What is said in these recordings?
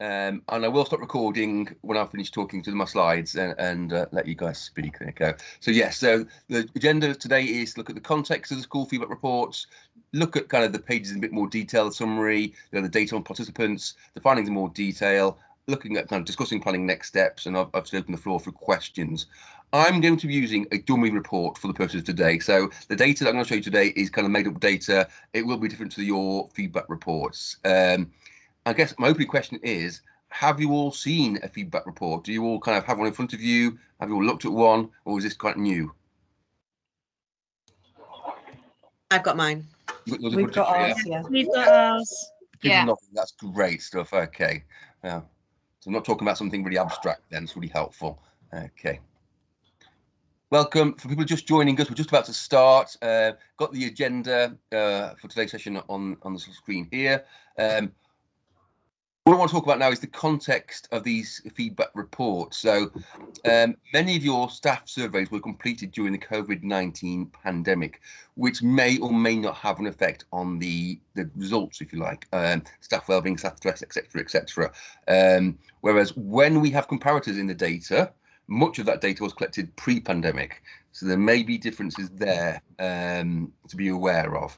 And I will stop recording when I finish talking to my slides and let you guys speak. There you go. So yes, so the agenda today is to look at the context of the school feedback reports, look at kind of the pages in a bit more detail, the summary, the data on participants, the findings in more detail, looking at kind of discussing planning next steps, and I've opened the floor for questions. I'm going to be using a dummy report for the purposes of today. So the data that I'm going to show you today is kind of made up data. It will be different to your feedback reports. I guess my opening question is, have you all seen a feedback report? Do you all kind of have one in front of you? Have you all looked at one, or is this quite new? I've got mine. We've got ours, yeah. We've got ours. Yeah. That's great stuff. Okay. So I'm not talking about something really abstract then. It's really helpful. Okay. Welcome. For people just joining us, we're just about to start. Got the agenda for today's session on the screen here. What I want to talk about now is the context of these feedback reports. So many of your staff surveys were completed during the COVID-19 pandemic, which may or may not have an effect on the results, if you like, staff wellbeing, staff stress, etc., etc. Whereas when we have comparators in the data, much of that data was collected pre-pandemic. So there may be differences there to be aware of.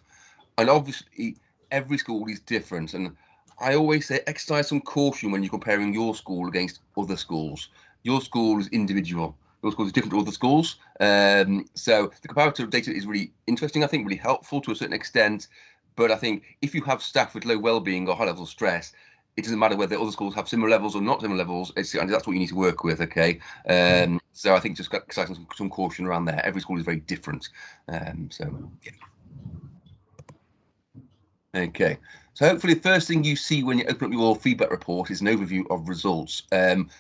And obviously, every school is different. And I always say exercise some caution when you're comparing your school against other schools. Your school is individual. Your school is different to other schools. So the comparative data is really interesting, I think, really helpful to a certain extent. But I think if you have staff with low well-being or high level of stress, it doesn't matter whether other schools have similar levels or not similar levels. And that's what you need to work with, okay? So I think just exercising some caution around there. Every school is very different. So, yeah. Okay, so hopefully the first thing you see when you open up your feedback report is an overview of results,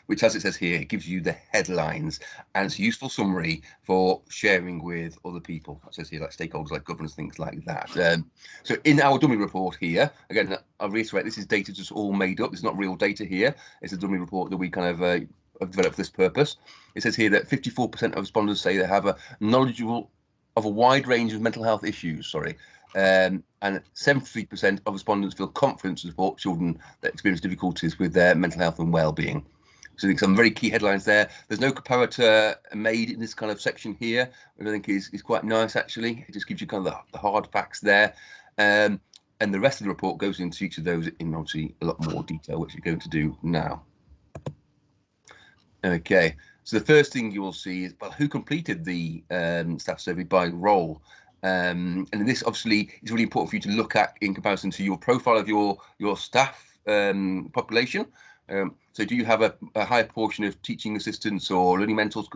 which, as it says here, it gives you the headlines, and it's a useful summary for sharing with other people. It says here, like stakeholders, like governors, things like that. So in our dummy report here, again, I'll reiterate, this is data just all made up. It's not real data here. It's a dummy report that we kind of have developed for this purpose. It says here that 54% of respondents say they have a knowledgeable of a wide range of mental health issues, and 73% of respondents feel confident to support children that experience difficulties with their mental health and well-being. So I think some very key headlines there. There's no comparator made in this kind of section here, which I think is quite nice, actually. It just gives you kind of the hard facts there. And the rest of the report goes into each of those in obviously a lot more detail, which we're going to do now. Okay, so the first thing you will see is, well, who completed the staff survey by role? And this obviously is really important for you to look at in comparison to your profile of your staff population. So do you have a higher proportion of teaching assistants or learning mentors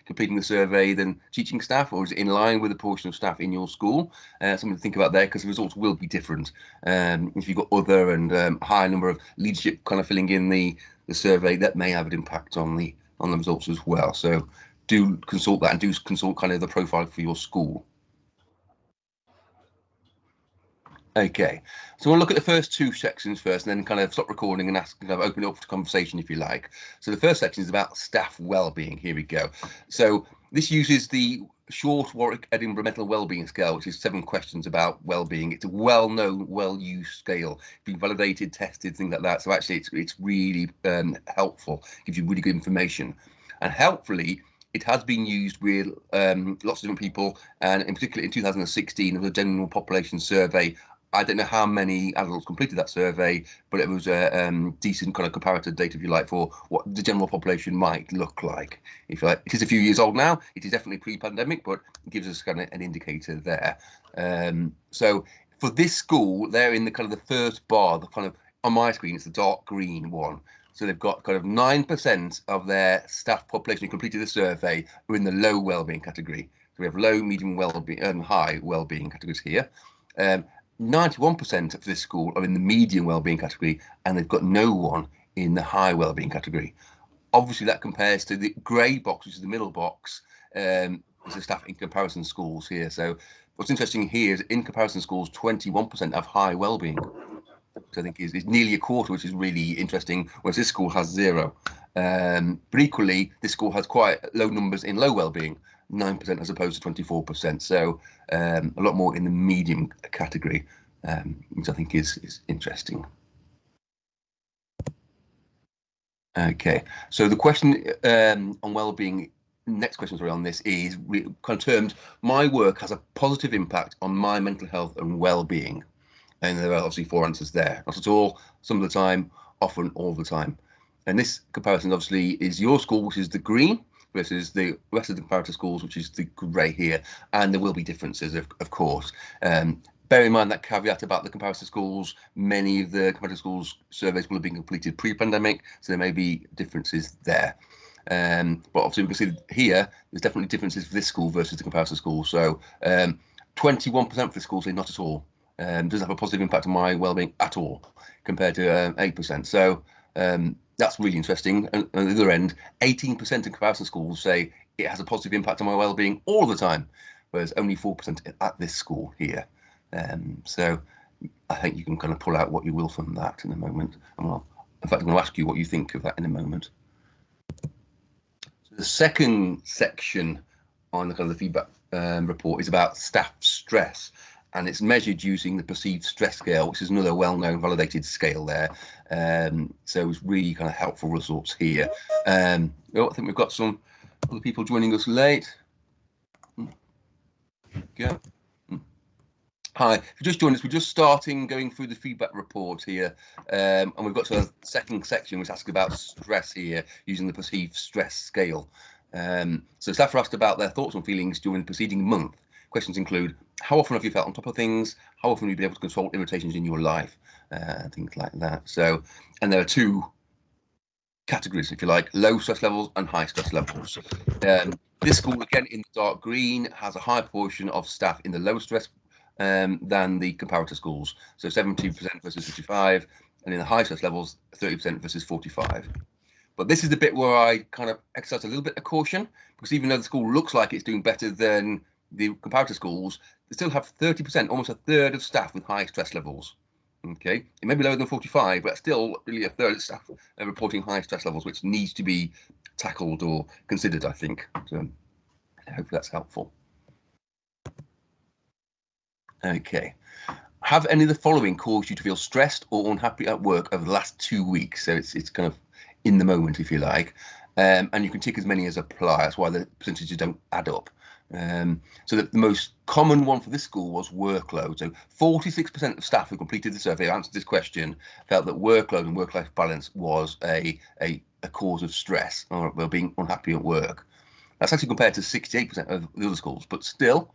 completing the survey than teaching staff, or is it in line with the portion of staff in your school? Something to think about there, because the results will be different. If you've got other and higher number of leadership kind of filling in the survey, that may have an impact on the results as well. So do consult that, and do consult kind of the profile for your school. Okay, so we'll look at the first two sections first, and then kind of stop recording and ask, kind of open it up to conversation if you like. So the first section is about staff well-being. Here we go. So this uses the short Warwick Edinburgh Mental Wellbeing Scale, which is 7 questions about well-being. It's a well-known, well-used scale, been validated, tested, things like that. So actually, it's really helpful. Gives you really good information, and helpfully, it has been used with lots of different people, and in particular in 2016, there was a general population survey. I don't know how many adults completed that survey, but it was a decent kind of comparative data, if you like, for what the general population might look like. If you like, it is a few years old now. It is definitely pre-pandemic, but it gives us kind of an indicator there. So for this school, they're in the kind of the first bar, the kind of, on my screen, it's the dark green one. So they've got kind of 9% of their staff population who completed the survey are in the low wellbeing category. So we have low, medium wellbeing, and high wellbeing categories here. 91% of this school are in the medium wellbeing category, and they've got no one in the high wellbeing category. Obviously, that compares to the grey box, which is the middle box, is the staff in comparison schools here. So what's interesting here is in comparison schools, 21% have high wellbeing, which I think is nearly a quarter, which is really interesting, whereas this school has 0. But equally, this school has quite low numbers in low wellbeing, 9% as opposed to 24%. So a lot more in the medium category, which I think is interesting. Okay, so the question on well-being, next question sorry on this is kind of termed, my work has a positive impact on my mental health and well-being. And there are obviously 4 answers there. Not at all, some of the time, often, all the time. And this comparison obviously is your school, which is the green, versus the rest of the comparator schools, which is the grey here. And there will be differences, of course. Bear in mind that caveat about the comparator schools. Many of the comparator schools surveys will have been completed pre-pandemic, so there may be differences there. But obviously we can see here, there's definitely differences for this school versus the comparator school. So 21% for the school say not at all. Doesn't have a positive impact on my well-being at all, compared to 8%. So that's really interesting. And on the other end, 18% in comparison schools say it has a positive impact on my well-being all the time, whereas only 4% at this school here. So I think you can kind of pull out what you will from that in a moment. And in fact, I'm going to ask you what you think of that in a moment. So the second section on the kind of the feedback report is about staff stress, and it's measured using the perceived stress scale, which is another well-known validated scale there. So it's really kind of helpful results here. I think we've got some other people joining us late. Yeah. Hi, if you just joined us, we're just starting going through the feedback report here, and we've got to a second section which asks about stress here using the perceived stress scale. So staff are asked about their thoughts and feelings during the preceding month. Questions include, how often have you felt on top of things? How often have you been able to control irritations in your life? Things like that. So, and there are 2 categories, if you like, low stress levels and high stress levels. This school, again, in the dark green, has a higher proportion of staff in the low stress than the comparator schools. So 70% versus 55, and in the high stress levels, 30% versus 45. But this is the bit where I kind of exercise a little bit of caution, because even though the school looks like it's doing better than the comparator schools, they still have 30%, almost a third of staff with high stress levels. Okay, it may be lower than 45, but still really a third of staff are reporting high stress levels, which needs to be tackled or considered, I think. So I hope that's helpful. Okay. Have any of the following caused you to feel stressed or unhappy at work over the last 2 weeks? So it's kind of in the moment, if you like. And you can tick as many as apply. That's why the percentages don't add up. So the most common one for this school was workload. So 46% of staff who completed the survey, answered this question, felt that workload and work-life balance was a cause of stress or well, being unhappy at work. That's actually compared to 68% of the other schools, but still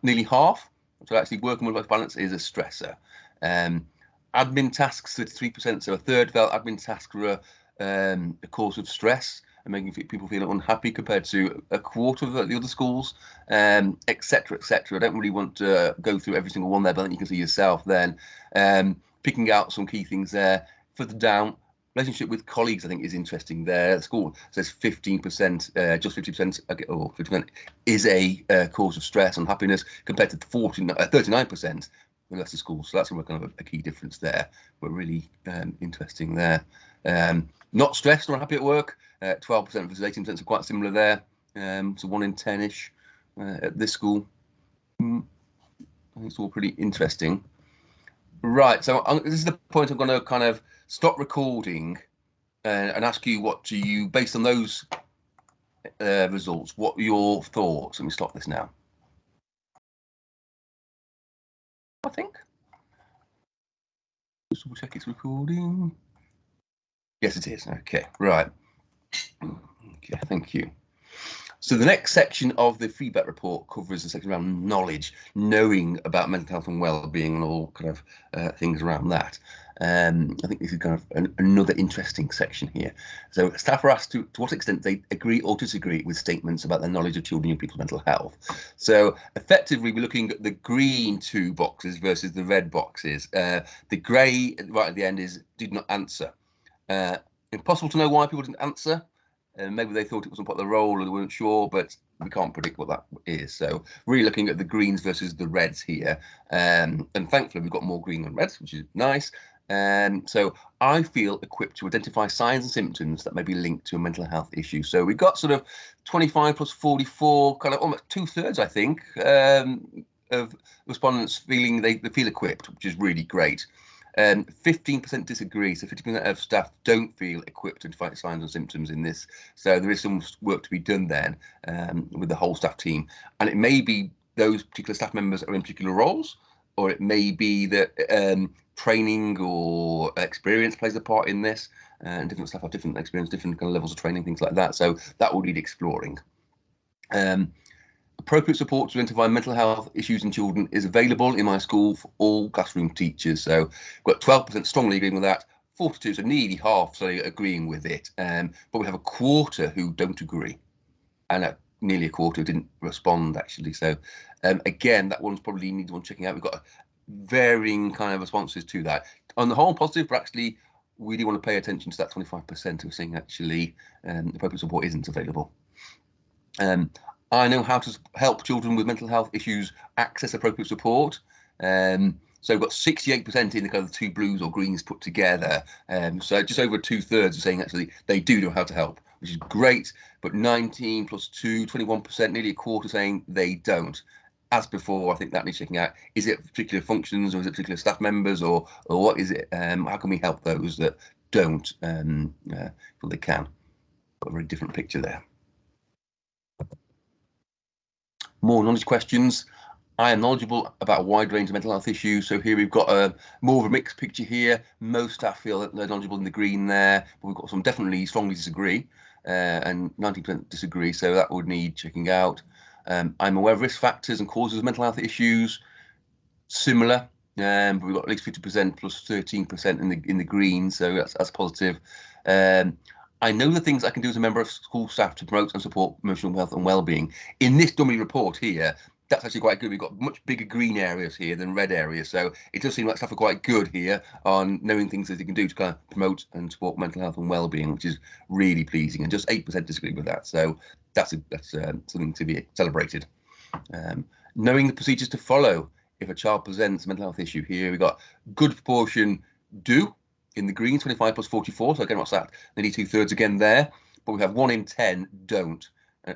nearly half. So actually working with work-life balance is a stressor. Admin tasks, 33%, so a third felt admin tasks were a cause of stress and making people feel unhappy, compared to a quarter of the other schools, etc., etc. I don't really want to go through every single one there, but I think you can see yourself then. Picking out some key things there. Further down, relationship with colleagues, I think, is interesting there. The school says 15%, just 50%, or 50% is a cause of stress and happiness, compared to 39% the rest of schools. So that's kind of a key difference there, but really interesting there. Not stressed or unhappy at work, 12% versus 18%, so quite similar there. So 1 in 10-ish at this school. I think it's all pretty interesting. Right, so this is the point I'm going to kind of stop recording and ask you, what do you, based on those results, what are your thoughts? Let me stop this now. I think. Just double check it's recording. Yes, it is. Okay, right. Okay, thank you. So the next section of the feedback report covers the section around knowledge, knowing about mental health and well-being and all kind of things around that. I think this is kind of another interesting section here. So staff are asked to what extent they agree or disagree with statements about their knowledge of children and people's mental health. So effectively, we're looking at the green 2 boxes versus the red boxes. The grey right at the end is did not answer. Impossible to know why people didn't answer. Maybe they thought it wasn't part of the role or they weren't sure, but we can't predict what that is. So really looking at the greens versus the reds here. And thankfully, we've got more green than reds, which is nice. So I feel equipped to identify signs and symptoms that may be linked to a mental health issue. So we've got sort of 25 plus 44, kind of almost 2/3, I think, of respondents feeling they feel equipped, which is really great. 15% disagree, so 50% of staff don't feel equipped to identify signs and symptoms in this. So there is some work to be done then with the whole staff team, and it may be those particular staff members are in particular roles, or it may be that training or experience plays a part in this, and different staff have different experience, different kind of levels of training, things like that. So that will need exploring. Appropriate support to identify mental health issues in children is available in my school for all classroom teachers. So we've got 12% strongly agreeing with that, 42, so nearly half, so agreeing with it. But we have a quarter who don't agree, and nearly a quarter who didn't respond, actually. So again, that one's probably needs one checking out. We've got varying kind of responses to that. On the whole, positive, but actually, we do want to pay attention to that 25% who are saying actually appropriate support isn't available. I know how to help children with mental health issues access appropriate support. So we've got 68% in the kind of two blues or greens put together. So just over 2/3 are saying actually they do know how to help, which is great. But 19 plus 2, 21%, nearly a quarter saying they don't. As before, I think that needs checking out. Is it particular functions, or is it particular staff members, or what is it? How can we help those that don't feel they can? Got a very different picture there. More knowledge questions. I am knowledgeable about a wide range of mental health issues. So here we've got more of a mixed picture here. Most staff feel that they're knowledgeable in the green there, but we've got some definitely strongly disagree, and 90% disagree. So that would need checking out. I'm aware of risk factors and causes of mental health issues. Similar, but we've got at least 50% plus 13% in the green. So that's positive. I know the things I can do as a member of school staff to promote and support emotional health and well-being. In this dummy report here, that's actually quite good. We've got much bigger green areas here than red areas. So it does seem like staff are quite good here on knowing things that they can do to kind of promote and support mental health and well-being, which is really pleasing. And just 8% disagree with that. So that's something to be celebrated. Knowing the procedures to follow if a child presents a mental health issue. Here we've got good proportion do. In the green, 25 plus 44, so again, what's that? Nearly 2/3 again there, but we have 1 in 10 don't.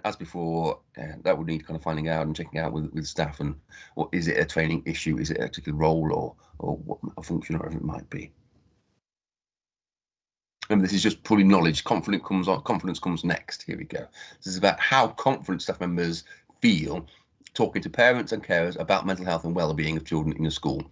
As before, that would need kind of finding out and checking out with staff, and what is it a training issue? Is it a particular role or what a function or whatever it might be? Remember, this is just pulling knowledge. Confidence comes next. Here we go. This is about how confident staff members feel talking to parents and carers about mental health and well-being of children in the school.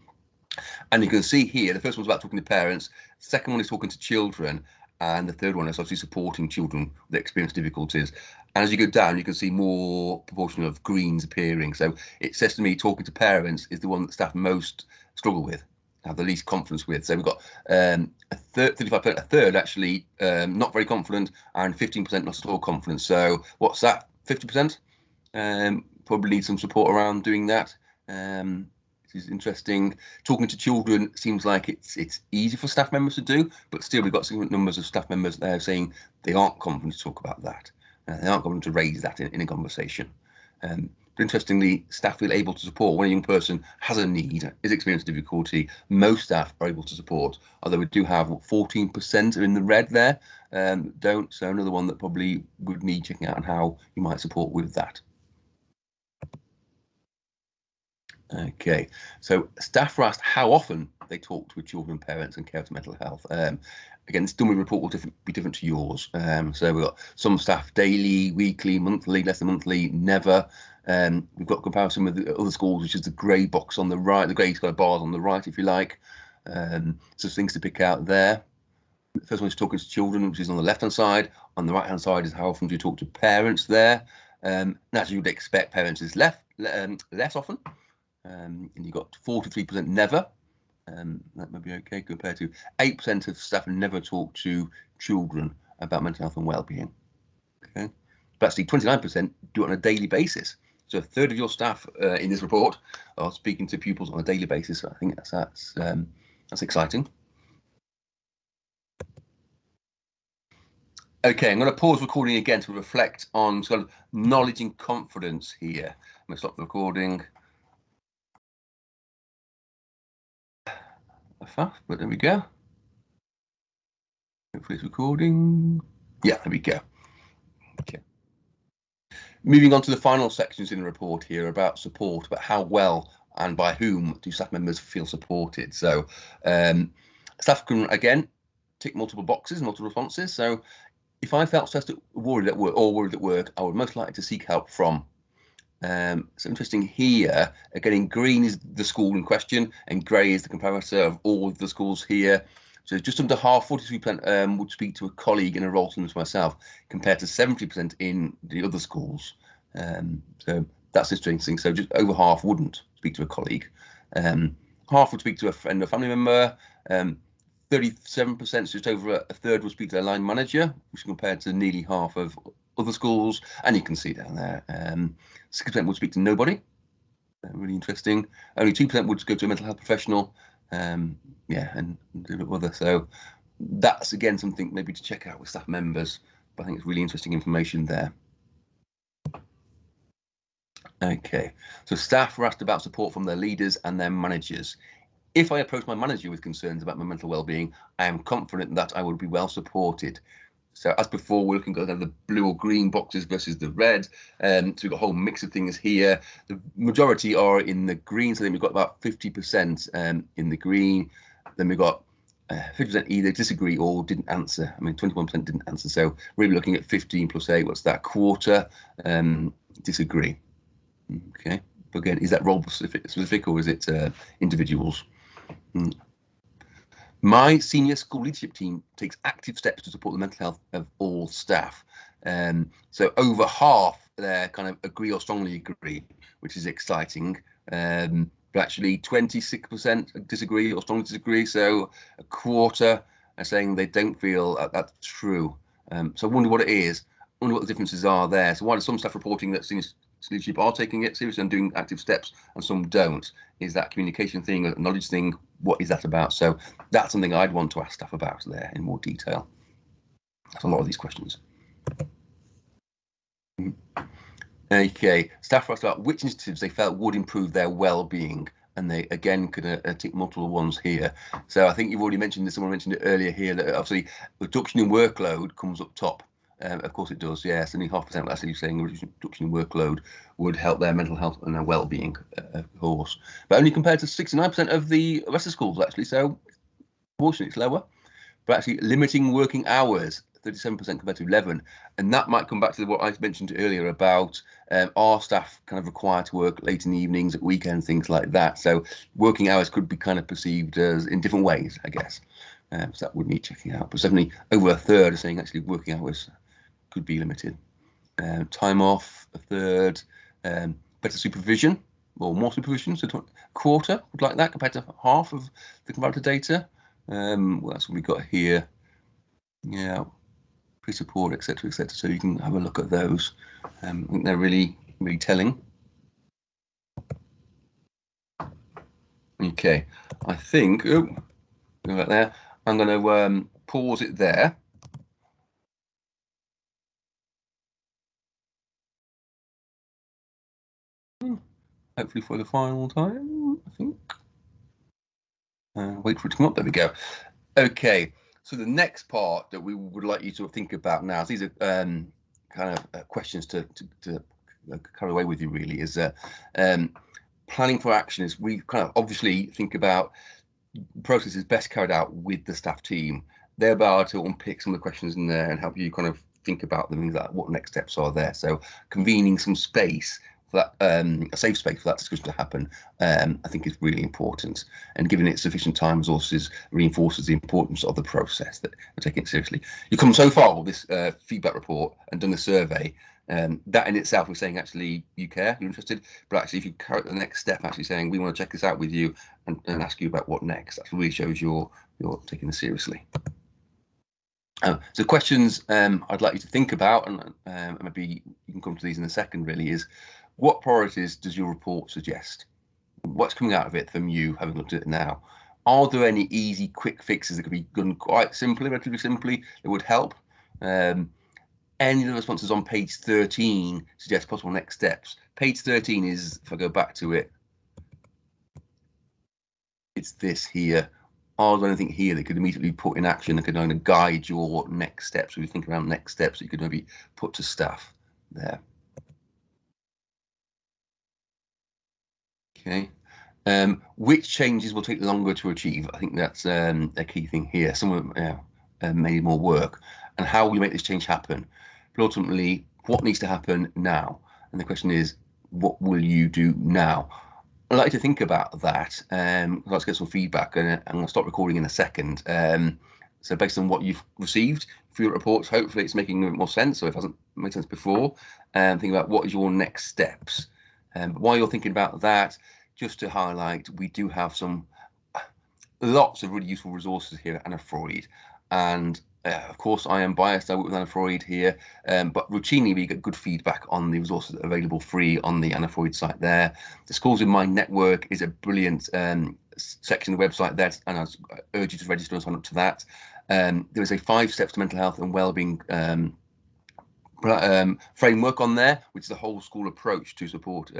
And you can see here, the first one's about talking to parents, the second one is talking to children, and the third one is obviously supporting children that experience difficulties. And as you go down, you can see more proportion of greens appearing. So it says to me, talking to parents is the one that staff most struggle with, have the least confidence with. So we've got a third, 35%, a third actually not very confident, and 15% not at all confident. So what's that? 50%? Probably need some support around doing that. This is interesting. Talking to children seems like it's easy for staff members to do, but still we've got significant numbers of staff members there saying they aren't confident to talk about that. They aren't confident to raise that in a conversation. But interestingly, staff feel able to support when a young person has a need, is experiencing difficulty. Most staff are able to support, although we do have 14% are in the red there. Don't. So another one that probably would need checking out on how you might support with that. Okay, so staff were asked how often they talk to children, parents, and care for mental health. Again, this dummy report will be different to yours. So we've got some staff daily, weekly, monthly, less than monthly, never. We've got comparison with the other schools, which is the grey box on the right, the grey kind of bars on the right, if you like. So things to pick out there. The first one is talking to children, which is on the left-hand side. On the right-hand side is how often do you talk to parents there. As you would expect, parents is less often. And you've got 43% never. That may be okay compared to 8% of staff never talk to children about mental health and well-being. Okay, but actually 29% do it on a daily basis. So a third of your staff in this report are speaking to pupils on a daily basis. So I think that's exciting. Okay, I'm going to pause recording again to reflect on sort of knowledge and confidence here. I'm going to stop the recording. Fast, but there we go. Hopefully it's recording. Yeah, there we go. Okay. Moving on to the final sections in the report here about support, about how well and by whom do staff members feel supported? So staff can, again, tick multiple boxes, multiple responses. So if I felt stressed or worried at work, I would most likely to seek help from. So interesting here, again, in green is the school in question, and grey is the comparator of all of the schools here. So just under half, 43% would speak to a colleague in a role similar to myself, compared to 70% in the other schools. So that's interesting. So just over half wouldn't speak to a colleague. Half would speak to a friend or family member. 37%, just over a third, would speak to a line manager, which compared to nearly half of other schools. And you can see down there, 6% would speak to nobody. Really interesting. Only 2% would go to a mental health professional. Yeah, and do a bit other. So that's again something maybe to check out with staff members. But I think it's really interesting information there. Okay, so staff were asked about support from their leaders and their managers. If I approach my manager with concerns about my mental well-being, I am confident that I will be well supported. So as before, we're looking at the blue or green boxes versus the red. So we've got a whole mix of things here. The majority are in the green, so then we've got about 50% in the green. Then we've got 50% either disagree or didn't answer. I mean, 21% didn't answer. So really looking at 15 plus 8, what's that? Quarter disagree. Okay. But again, is that role specific or is it individuals? My senior school leadership team takes active steps to support the mental health of all staff. So over half there kind of agree or strongly agree, which is exciting. But actually 26% disagree or strongly disagree. So a quarter are saying they don't feel that's true. So I wonder what it is. I wonder what the differences are there. So why do some staff reporting that senior leadership are taking it seriously and doing active steps and some don't? Is that communication thing, a knowledge thing? What is that about? So that's something I'd want to ask staff about there in more detail. That's a lot of these questions. Okay, staff asked about which initiatives they felt would improve their well-being, and they again could tick multiple ones here. So I think you've already mentioned this. Someone mentioned it earlier here that obviously reduction in workload comes up top. Of course it does, yes. Only 0.5% were actually saying reduction in workload would help their mental health and their well-being, of course. But only compared to 69% of the rest of schools, actually. So, unfortunately, it's lower. But actually, limiting working hours, 37% compared to 11%. And that might come back to what I mentioned earlier about our staff kind of required to work late in the evenings, at weekends, things like that. So, working hours could be kind of perceived as in different ways, I guess. So that would need checking out. But certainly, over a third are saying actually working hours could be limited. Time off, a third. Better supervision or more supervision, so a quarter would like that compared to half of the comparative data. Well, that's what we got here. Yeah, pre-support, etc., etc. So you can have a look at those. I think they're really, really telling. Okay, I think. Oh, go back there. I'm going to pause it there. Hopefully for the final time, I think. Wait for it to come up. There we go. Okay, so the next part that we would like you to think about now, so these are kind of questions to carry away with you really, is planning for action. Is we kind of obviously think about the process is best carried out with the staff team. They're about to unpick some of the questions in there and help you kind of think about them, things like what next steps are there. So convening some space for that, a safe space for that discussion to happen, I think is really important. And giving it sufficient time resources reinforces the importance of the process, that we're taking it seriously. You come so far with this feedback report and done the survey, that in itself is saying actually you care, you're interested. But actually, if you carry the next step, actually saying we want to check this out with you and ask you about what next, that really shows you're taking this seriously. So questions I'd like you to think about, and maybe you can come to these in a second, really, is what priorities does your report suggest? What's coming out of it from you, having looked at it now? Are there any easy, quick fixes that could be done quite simply, relatively simply, that would help? Any of the responses on page 13 suggest possible next steps. Page 13 is, if I go back to it, it's this here. Are there anything here that could immediately be put in action that could kind of guide your next steps? So you think around next steps that you could maybe put to staff there. Okay. Which changes will take longer to achieve? I think that's a key thing here. Some of them maybe more work, and how will you make this change happen? But ultimately, what needs to happen now? And the question is, what will you do now? I'd like to think about that. Let's get some feedback, and I'll stop recording in a second. So based on what you've received for your reports, hopefully it's making a bit more sense. So if it hasn't made sense before, think about what is your next steps. But while you're thinking about that, just to highlight, we do have lots of really useful resources here at Anna Freud. And of course, I am biased. I work with Anna Freud here, but routinely we get good feedback on the resources that are available free on the Anna Freud site there. The Schools in My Network is a brilliant section of the website there, and I urge you to register and sign up to that. There is a 5 steps to mental health and wellbeing framework on there, which is the whole school approach to support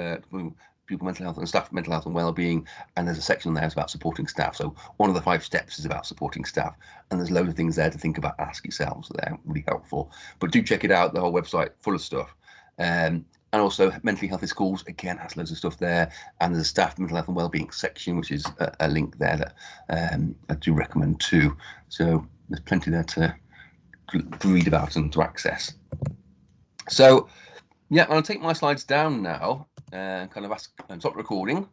pupil mental health and staff mental health and well-being, and there's a section there that's about supporting staff. So one of the 5 steps is about supporting staff, and there's loads of things there to think about, ask yourselves. They're really helpful, but do check it out. The whole website full of stuff. And also mentally healthy schools again has loads of stuff there, and there's a staff mental health and well-being section, which is a link there that I do recommend too. So there's plenty there to read about and to access. So yeah, I'll take my slides down now and kind of ask and stop recording.